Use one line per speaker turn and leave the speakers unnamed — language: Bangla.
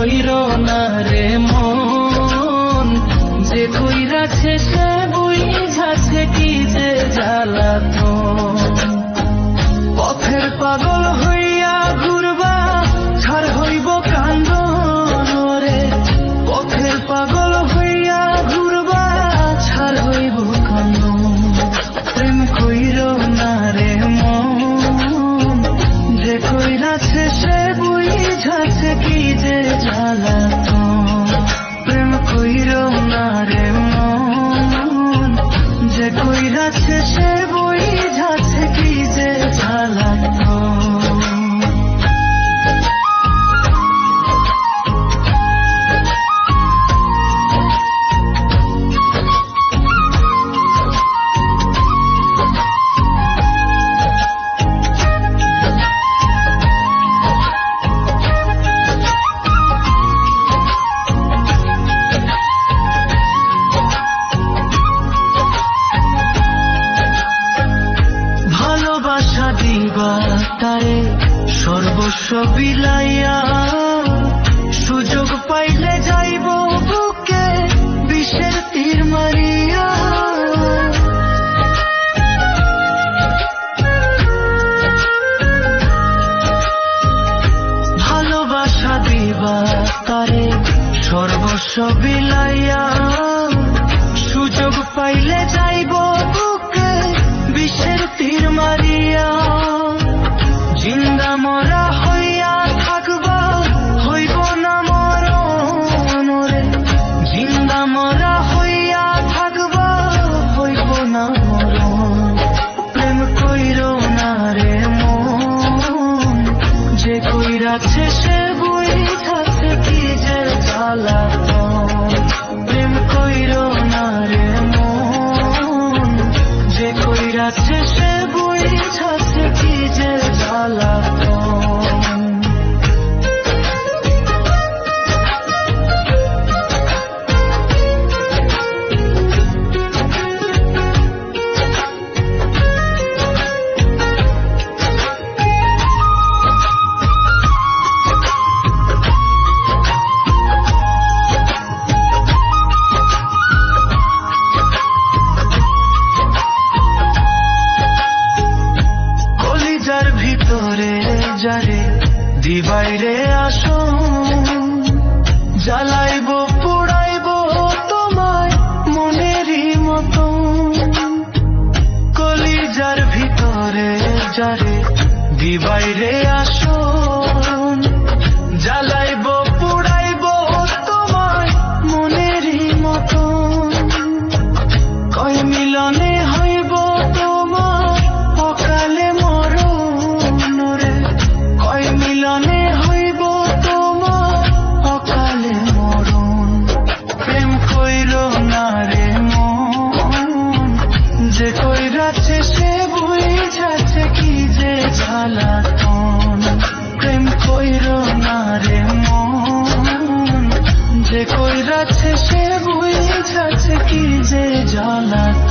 কইর না রে মন, যে কইরাছে সে বুঝাছে কি যে জ্বালাতন। পথের পাগল হইয়া ঘুরবা ছাড় হইব কান্দন রে, পথের পাগল হইয়া ঘুরবা ছাড় হইব কান্দন। প্রেম কইর না রে মন, যে কইরাছে সে বুঝাছে কি যে জ্বালাতন। প্রেম কইর না রে মন, যে কইরাছে সে বুঝাছে কি যে জ্বালাতন। ভালোবাসা দিবা তারে সর্বস্ব বিলাইয়া, সুযোগ পাইলে যাইব বুকে বিষের তীর মারিয়া। ভালোবাসা দিবা তারে সর্বস্ব বিলাইয়া, সুযোগ পাইলে যাইব বুকে বিষের তীর মারিয়া। জিন্দা মরা হইয়া থাকবা হইব না মরণ রে, জিন্দা মরা হইয়া থাকবা হইব না মরণ। প্রেম কইর না রে মন, যে কইরাছে সে বুঝাছে কি যে জ্বালাতন। প্রেম কইর না রে মন, যে কইরাছে সে বুঝাছে কি যে জ্বালাতন। কলিজার ভিতরে যারে দিবাইরে আসো, জ্বালাইব পুড়াইব তোমায় মনেরই মতো। কলিজার ভিতরে যারে দিবাইরে আসো, জ্বালাইব পুড়াইব তোমায় মনেরই মতো। কয় মিলনে হইব তোমার অকালে মরণ রে, কয় মিলনে হইব তোমার অকালে মরণ। প্রেম কইর না রে মন, যে কইরাছে সে বুঝাছে কি যে জ্বালাতন। প্রেম কইর না রে মন, যে কইরাছে সে বুঝাছে কি যে জ্বালাতন।